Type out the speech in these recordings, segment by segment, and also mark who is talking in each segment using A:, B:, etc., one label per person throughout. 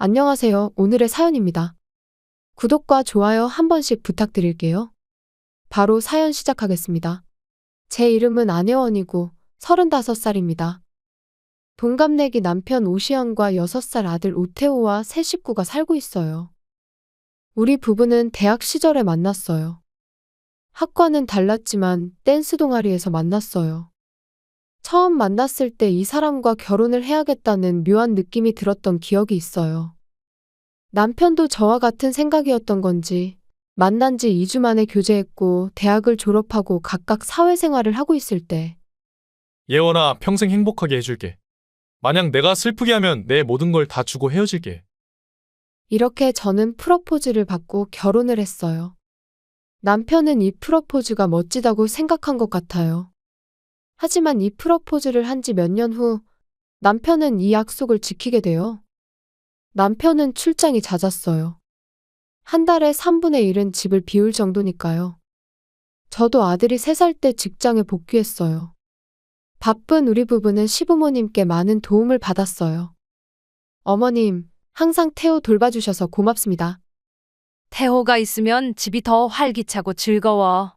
A: 안녕하세요. 오늘의 사연입니다. 구독과 좋아요 한 번씩 부탁드릴게요. 바로 사연 시작하겠습니다. 제 이름은 안혜원이고 35살입니다. 동갑내기 남편 오시연과 6살 아들 오태호와 세 식구가 살고 있어요. 우리 부부는 대학 시절에 만났어요. 학과는 달랐지만 댄스 동아리에서 만났어요. 처음 만났을 때 이 사람과 결혼을 해야겠다는 묘한 느낌이 들었던 기억이 있어요. 남편도 저와 같은 생각이었던 건지 만난 지 2주 만에 교제했고 대학을 졸업하고 각각 사회생활을 하고 있을 때
B: 예원아, 평생 행복하게 해줄게. 만약 내가 슬프게 하면 내 모든 걸 다 주고 헤어질게.
A: 이렇게 저는 프러포즈를 받고 결혼을 했어요. 남편은 이 프러포즈가 멋지다고 생각한 것 같아요. 하지만 이 프러포즈를 한 지 몇 년 후 남편은 이 약속을 지키게 돼요. 남편은 출장이 잦았어요. 한 달에 3분의 1은 집을 비울 정도니까요. 저도 아들이 3살 때 직장에 복귀했어요. 바쁜 우리 부부는 시부모님께 많은 도움을 받았어요. 어머님, 항상 태호 돌봐주셔서 고맙습니다.
C: 태호가 있으면 집이 더 활기차고 즐거워.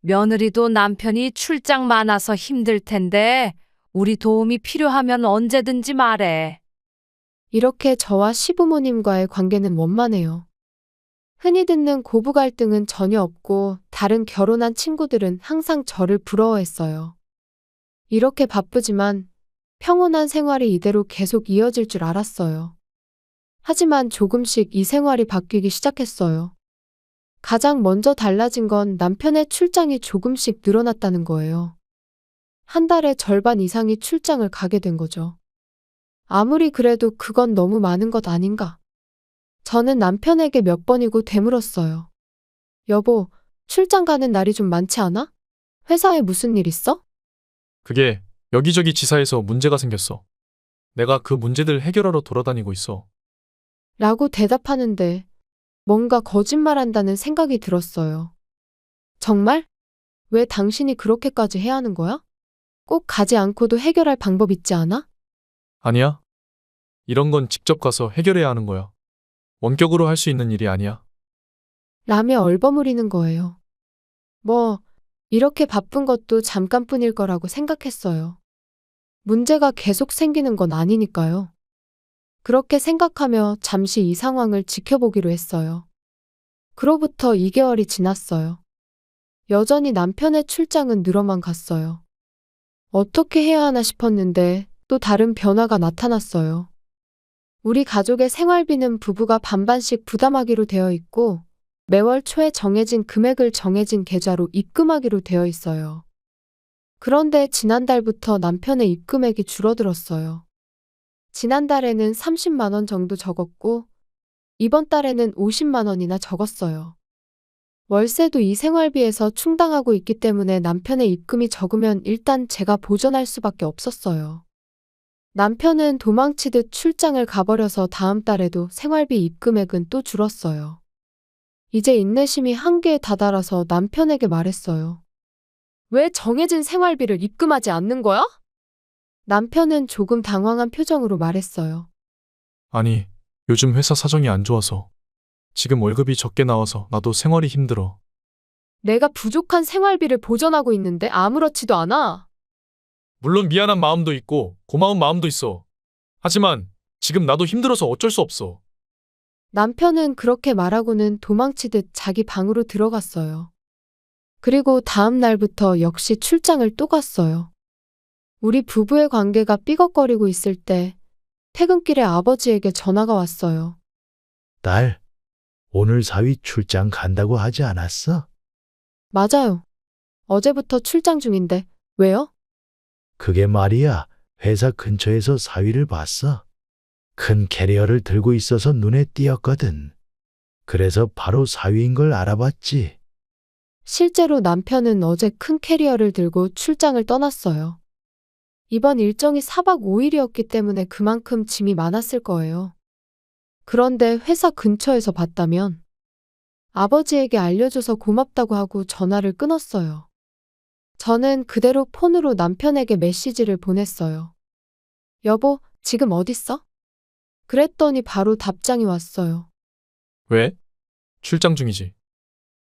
C: 며느리도 남편이 출장 많아서 힘들 텐데 우리 도움이 필요하면 언제든지 말해.
A: 이렇게 저와 시부모님과의 관계는 원만해요. 흔히 듣는 고부 갈등은 전혀 없고 다른 결혼한 친구들은 항상 저를 부러워했어요. 이렇게 바쁘지만 평온한 생활이 이대로 계속 이어질 줄 알았어요. 하지만 조금씩 이 생활이 바뀌기 시작했어요. 가장 먼저 달라진 건 남편의 출장이 조금씩 늘어났다는 거예요. 한 달에 절반 이상이 출장을 가게 된 거죠. 아무리 그래도 그건 너무 많은 것 아닌가. 저는 남편에게 몇 번이고 되물었어요. 여보, 출장 가는 날이 좀 많지 않아? 회사에 무슨 일 있어?
B: 그게 여기저기 지사에서 문제가 생겼어. 내가 그 문제들 해결하러 돌아다니고 있어.
A: 라고 대답하는데 뭔가 거짓말한다는 생각이 들었어요. 정말? 왜 당신이 그렇게까지 해야 하는 거야? 꼭 가지 않고도 해결할 방법 있지 않아?
B: 아니야? 이런 건 직접 가서 해결해야 하는 거야. 원격으로 할 수 있는 일이 아니야.
A: 라며 얼버무리는 거예요. 뭐, 이렇게 바쁜 것도 잠깐뿐일 거라고 생각했어요. 문제가 계속 생기는 건 아니니까요. 그렇게 생각하며 잠시 이 상황을 지켜보기로 했어요. 그로부터 2개월이 지났어요. 여전히 남편의 출장은 늘어만 갔어요. 어떻게 해야 하나 싶었는데 또 다른 변화가 나타났어요. 우리 가족의 생활비는 부부가 반반씩 부담하기로 되어 있고 매월 초에 정해진 금액을 정해진 계좌로 입금하기로 되어 있어요. 그런데 지난달부터 남편의 입금액이 줄어들었어요. 지난달에는 30만 원 정도 적었고 이번 달에는 50만 원이나 적었어요. 월세도 이 생활비에서 충당하고 있기 때문에 남편의 입금이 적으면 일단 제가 보전할 수밖에 없었어요. 남편은 도망치듯 출장을 가버려서 다음 달에도 생활비 입금액은 또 줄었어요. 이제 인내심이 한계에 다다라서 남편에게 말했어요. 왜 정해진 생활비를 입금하지 않는 거야? 남편은 조금 당황한 표정으로 말했어요.
B: 아니, 요즘 회사 사정이 안 좋아서. 지금 월급이 적게 나와서 나도 생활이 힘들어.
A: 내가 부족한 생활비를 보전하고 있는데 아무렇지도 않아.
B: 물론 미안한 마음도 있고 고마운 마음도 있어. 하지만 지금 나도 힘들어서 어쩔 수 없어.
A: 남편은 그렇게 말하고는 도망치듯 자기 방으로 들어갔어요. 그리고 다음 날부터 역시 출장을 또 갔어요. 우리 부부의 관계가 삐걱거리고 있을 때 퇴근길에 아버지에게 전화가 왔어요.
D: 딸, 오늘 사위 출장 간다고 하지 않았어?
A: 맞아요. 어제부터 출장 중인데 왜요?
D: 그게 말이야, 회사 근처에서 사위를 봤어. 큰 캐리어를 들고 있어서 눈에 띄었거든. 그래서 바로 사위인 걸 알아봤지.
A: 실제로 남편은 어제 큰 캐리어를 들고 출장을 떠났어요. 이번 일정이 4박 5일이었기 때문에 그만큼 짐이 많았을 거예요. 그런데 회사 근처에서 봤다면 아버지에게 알려줘서 고맙다고 하고 전화를 끊었어요. 저는 그대로 폰으로 남편에게 메시지를 보냈어요. 여보, 지금 어딨어? 그랬더니 바로 답장이 왔어요.
B: 왜? 출장 중이지.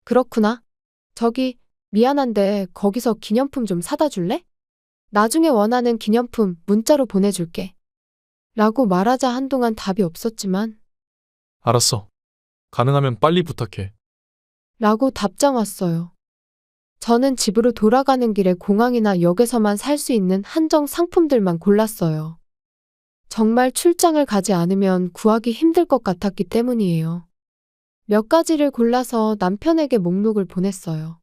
A: 그렇구나. 저기, 미안한데 거기서 기념품 좀 사다 줄래? 나중에 원하는 기념품 문자로 보내줄게. 라고 말하자 한동안 답이 없었지만,
B: 알았어. 가능하면 빨리 부탁해.
A: 라고 답장 왔어요. 저는 집으로 돌아가는 길에 공항이나 역에서만 살 수 있는 한정 상품들만 골랐어요. 정말 출장을 가지 않으면 구하기 힘들 것 같았기 때문이에요. 몇 가지를 골라서 남편에게 목록을 보냈어요.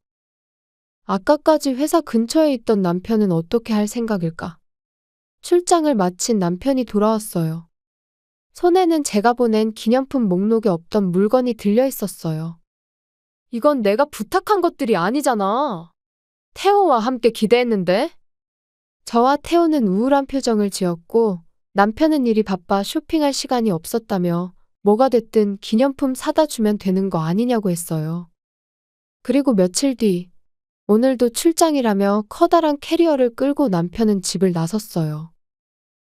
A: 아까까지 회사 근처에 있던 남편은 어떻게 할 생각일까? 출장을 마친 남편이 돌아왔어요. 손에는 제가 보낸 기념품 목록에 없던 물건이 들려 있었어요. 이건 내가 부탁한 것들이 아니잖아. 태호와 함께 기대했는데? 저와 태호는 우울한 표정을 지었고 남편은 일이 바빠 쇼핑할 시간이 없었다며 뭐가 됐든 기념품 사다 주면 되는 거 아니냐고 했어요. 그리고 며칠 뒤, 오늘도 출장이라며 커다란 캐리어를 끌고 남편은 집을 나섰어요.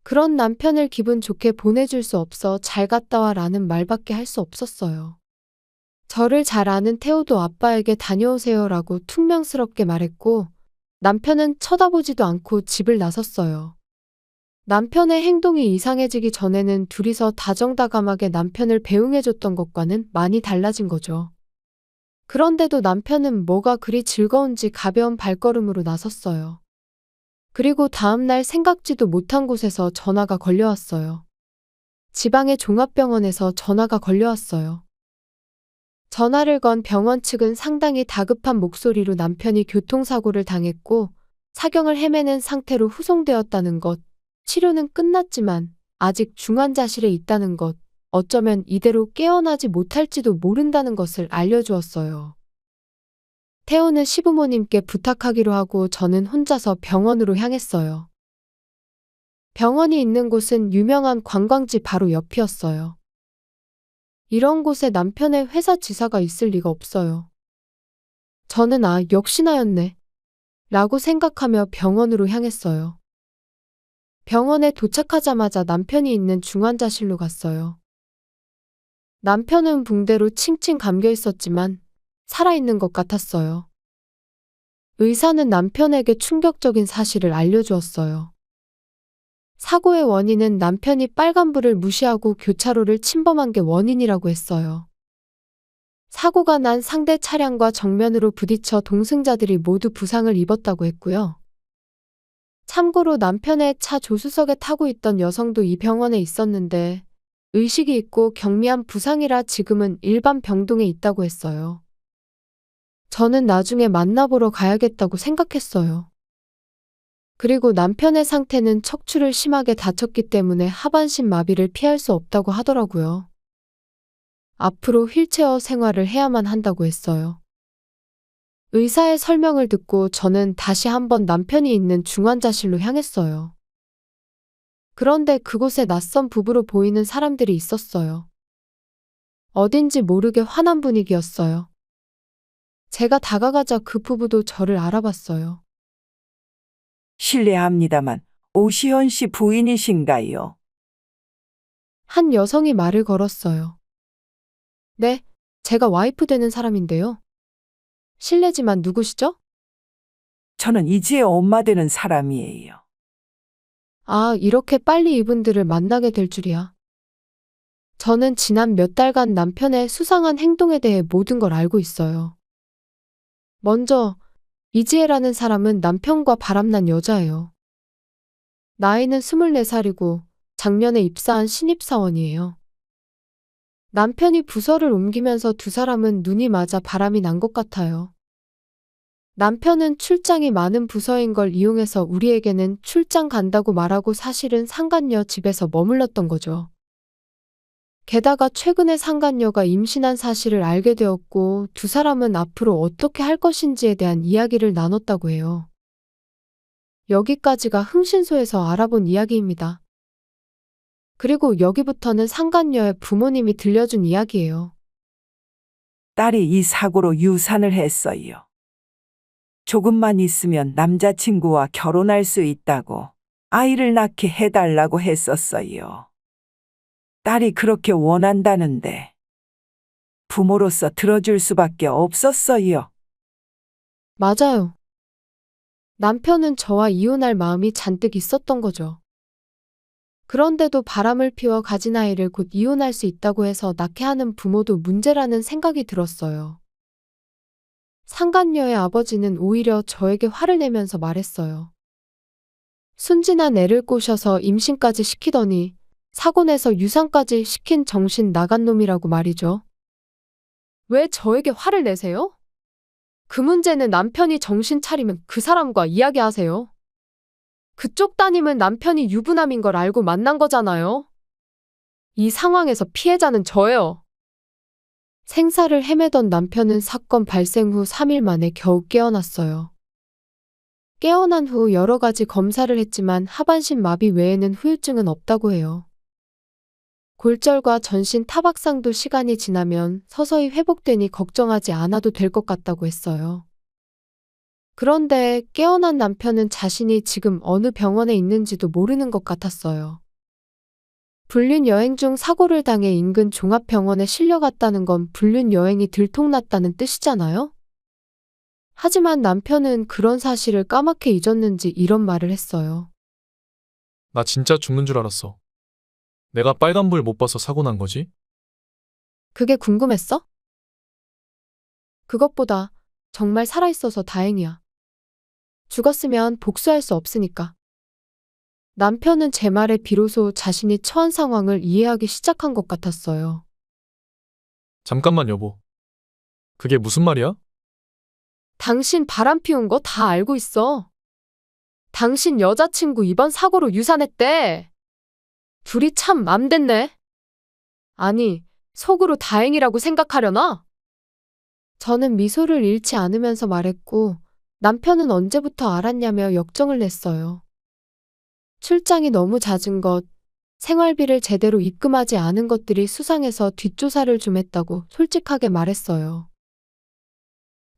A: 그런 남편을 기분 좋게 보내줄 수 없어 잘 갔다 와 라는 말밖에 할 수 없었어요. 저를 잘 아는 태호도 아빠에게 다녀오세요 라고 퉁명스럽게 말했고 남편은 쳐다보지도 않고 집을 나섰어요. 남편의 행동이 이상해지기 전에는 둘이서 다정다감하게 남편을 배웅해줬던 것과는 많이 달라진 거죠. 그런데도 남편은 뭐가 그리 즐거운지 가벼운 발걸음으로 나섰어요. 그리고 다음날 생각지도 못한 곳에서 전화가 걸려왔어요. 지방의 종합병원에서 전화가 걸려왔어요. 전화를 건 병원 측은 상당히 다급한 목소리로 남편이 교통사고를 당했고 사경을 헤매는 상태로 후송되었다는 것, 치료는 끝났지만 아직 중환자실에 있다는 것, 어쩌면 이대로 깨어나지 못할지도 모른다는 것을 알려주었어요. 태호는 시부모님께 부탁하기로 하고 저는 혼자서 병원으로 향했어요. 병원이 있는 곳은 유명한 관광지 바로 옆이었어요. 이런 곳에 남편의 회사 지사가 있을 리가 없어요. 저는 역시나였네. 라고 생각하며 병원으로 향했어요. 병원에 도착하자마자 남편이 있는 중환자실로 갔어요. 남편은 붕대로 칭칭 감겨 있었지만 살아있는 것 같았어요. 의사는 남편에게 충격적인 사실을 알려주었어요. 사고의 원인은 남편이 빨간불을 무시하고 교차로를 침범한 게 원인이라고 했어요. 사고가 난 상대 차량과 정면으로 부딪혀 동승자들이 모두 부상을 입었다고 했고요. 참고로 남편의 차 조수석에 타고 있던 여성도 이 병원에 있었는데 의식이 있고 경미한 부상이라 지금은 일반 병동에 있다고 했어요. 저는 나중에 만나보러 가야겠다고 생각했어요. 그리고 남편의 상태는 척추를 심하게 다쳤기 때문에 하반신 마비를 피할 수 없다고 하더라고요. 앞으로 휠체어 생활을 해야만 한다고 했어요. 의사의 설명을 듣고 저는 다시 한번 남편이 있는 중환자실로 향했어요. 그런데 그곳에 낯선 부부로 보이는 사람들이 있었어요. 어딘지 모르게 화난 분위기였어요. 제가 다가가자 그 부부도 저를 알아봤어요.
E: 실례합니다만 오시연 씨 부인이신가요?
A: 한 여성이 말을 걸었어요. 네, 제가 와이프 되는 사람인데요. 실례지만 누구시죠?
E: 저는 이지의 엄마 되는 사람이에요.
A: 이렇게 빨리 이분들을 만나게 될 줄이야. 저는 지난 몇 달간 남편의 수상한 행동에 대해 모든 걸 알고 있어요. 먼저 이지혜라는 사람은 남편과 바람난 여자예요. 나이는 24살이고 작년에 입사한 신입사원이에요. 남편이 부서를 옮기면서 두 사람은 눈이 맞아 바람이 난 것 같아요. 남편은 출장이 많은 부서인 걸 이용해서 우리에게는 출장 간다고 말하고 사실은 상간녀 집에서 머물렀던 거죠. 게다가 최근에 상간녀가 임신한 사실을 알게 되었고 두 사람은 앞으로 어떻게 할 것인지에 대한 이야기를 나눴다고 해요. 여기까지가 흥신소에서 알아본 이야기입니다. 그리고 여기부터는 상간녀의 부모님이 들려준 이야기예요.
E: 딸이 이 사고로 유산을 했어요. 조금만 있으면 남자친구와 결혼할 수 있다고 아이를 낳게 해달라고 했었어요. 딸이 그렇게 원한다는데 부모로서 들어줄 수밖에 없었어요.
A: 맞아요. 남편은 저와 이혼할 마음이 잔뜩 있었던 거죠. 그런데도 바람을 피워 가진 아이를 곧 이혼할 수 있다고 해서 낳게 하는 부모도 문제라는 생각이 들었어요. 상간녀의 아버지는 오히려 저에게 화를 내면서 말했어요. 순진한 애를 꼬셔서 임신까지 시키더니 사고 내서 유산까지 시킨 정신 나간 놈이라고 말이죠. 왜 저에게 화를 내세요? 그 문제는 남편이 정신 차리면 그 사람과 이야기하세요. 그쪽 따님은 남편이 유부남인 걸 알고 만난 거잖아요. 이 상황에서 피해자는 저예요. 생사를 헤매던 남편은 사건 발생 후 3일 만에 겨우 깨어났어요. 깨어난 후 여러 가지 검사를 했지만 하반신 마비 외에는 후유증은 없다고 해요. 골절과 전신 타박상도 시간이 지나면 서서히 회복되니 걱정하지 않아도 될 것 같다고 했어요. 그런데 깨어난 남편은 자신이 지금 어느 병원에 있는지도 모르는 것 같았어요. 불륜 여행 중 사고를 당해 인근 종합병원에 실려갔다는 건 불륜 여행이 들통났다는 뜻이잖아요? 하지만 남편은 그런 사실을 까맣게 잊었는지 이런 말을 했어요.
B: 나 진짜 죽는 줄 알았어. 내가 빨간불 못 봐서 사고 난 거지?
A: 그게 궁금했어? 그것보다 정말 살아있어서 다행이야. 죽었으면 복수할 수 없으니까. 남편은 제 말에 비로소 자신이 처한 상황을 이해하기 시작한 것 같았어요.
B: 잠깐만 여보. 그게 무슨 말이야?
A: 당신 바람 피운 거 다 알고 있어. 당신 여자친구 이번 사고로 유산했대. 둘이 참 맘됐네. 아니, 속으로 다행이라고 생각하려나? 저는 미소를 잃지 않으면서 말했고, 남편은 언제부터 알았냐며 역정을 냈어요. 출장이 너무 잦은 것, 생활비를 제대로 입금하지 않은 것들이 수상해서 뒷조사를 좀 했다고 솔직하게 말했어요.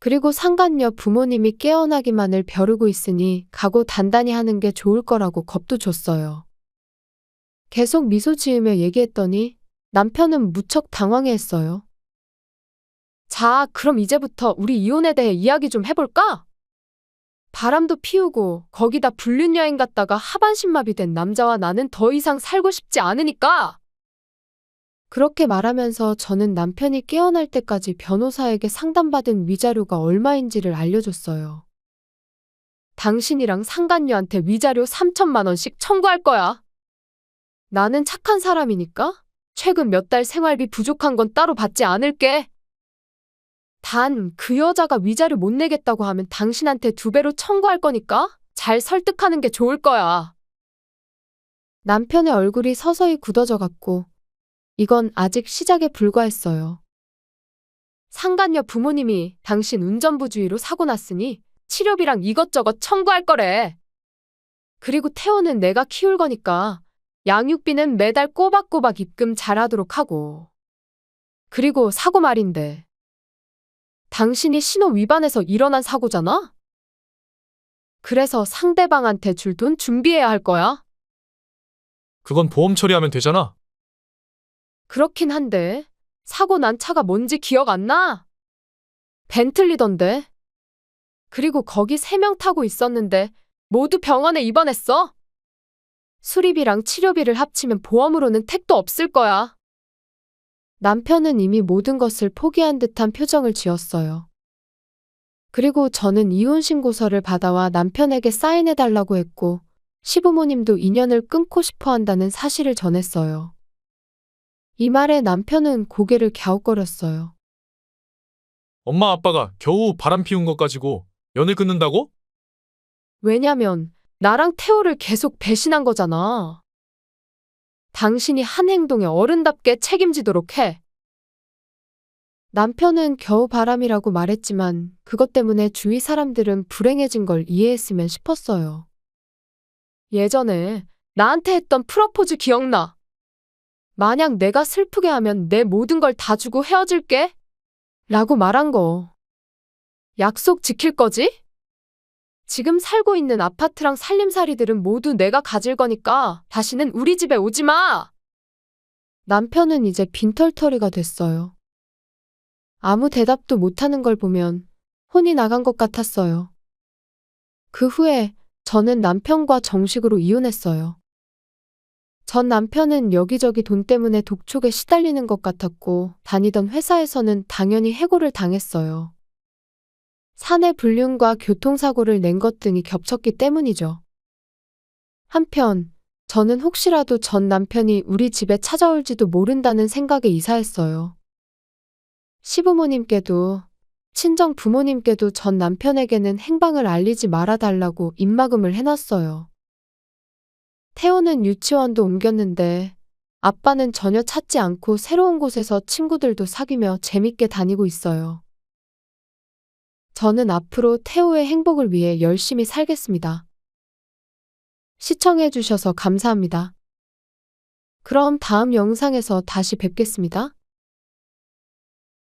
A: 그리고 상간녀 부모님이 깨어나기만을 벼르고 있으니 각오 단단히 하는 게 좋을 거라고 겁도 줬어요. 계속 미소 지으며 얘기했더니 남편은 무척 당황해했어요. 자, 그럼 이제부터 우리 이혼에 대해 이야기 좀 해볼까? 바람도 피우고 거기다 불륜 여행 갔다가 하반신마비 된 남자와 나는 더 이상 살고 싶지 않으니까! 그렇게 말하면서 저는 남편이 깨어날 때까지 변호사에게 상담받은 위자료가 얼마인지를 알려줬어요. 당신이랑 상간녀한테 위자료 3천만 원씩 청구할 거야. 나는 착한 사람이니까 최근 몇 달 생활비 부족한 건 따로 받지 않을게. 단 그 여자가 위자료 못 내겠다고 하면 당신한테 2배로 청구할 거니까 잘 설득하는 게 좋을 거야. 남편의 얼굴이 서서히 굳어져 갔고 이건 아직 시작에 불과했어요. 상간녀 부모님이 당신 운전부주의로 사고 났으니 치료비랑 이것저것 청구할 거래. 그리고 태호는 내가 키울 거니까 양육비는 매달 꼬박꼬박 입금 잘하도록 하고. 그리고 사고 말인데. 당신이 신호 위반해서 일어난 사고잖아? 그래서 상대방한테 줄 돈 준비해야 할 거야.
B: 그건 보험 처리하면 되잖아.
A: 그렇긴 한데 사고 난 차가 뭔지 기억 안 나? 벤틀리던데. 그리고 거기 3명 타고 있었는데 모두 병원에 입원했어. 수리비랑 치료비를 합치면 보험으로는 택도 없을 거야. 남편은 이미 모든 것을 포기한 듯한 표정을 지었어요. 그리고 저는 이혼 신고서를 받아와 남편에게 사인해달라고 했고 시부모님도 인연을 끊고 싶어 한다는 사실을 전했어요. 이 말에 남편은 고개를 갸웃거렸어요.
B: 엄마 아빠가 겨우 바람 피운 것 가지고 연을 끊는다고?
A: 왜냐면 나랑 태호를 계속 배신한 거잖아. 당신이 한 행동에 어른답게 책임지도록 해. 남편은 겨우 바람이라고 말했지만 그것 때문에 주위 사람들은 불행해진 걸 이해했으면 싶었어요. 예전에 나한테 했던 프러포즈 기억나? 만약 내가 슬프게 하면 내 모든 걸 다 주고 헤어질게? 라고 말한 거. 약속 지킬 거지? 지금 살고 있는 아파트랑 살림살이들은 모두 내가 가질 거니까 다시는 우리 집에 오지 마! 남편은 이제 빈털터리가 됐어요. 아무 대답도 못하는 걸 보면 혼이 나간 것 같았어요. 그 후에 저는 남편과 정식으로 이혼했어요. 전 남편은 여기저기 돈 때문에 독촉에 시달리는 것 같았고 다니던 회사에서는 당연히 해고를 당했어요. 사내 불륜과 교통사고를 낸 것 등이 겹쳤기 때문이죠. 한편 저는 혹시라도 전 남편이 우리 집에 찾아올지도 모른다는 생각에 이사했어요. 시부모님께도 친정 부모님께도 전 남편에게는 행방을 알리지 말아달라고 입막음을 해놨어요. 태호는 유치원도 옮겼는데 아빠는 전혀 찾지 않고 새로운 곳에서 친구들도 사귀며 재밌게 다니고 있어요. 저는 앞으로 태호의 행복을 위해 열심히 살겠습니다. 시청해주셔서 감사합니다. 그럼 다음 영상에서 다시 뵙겠습니다.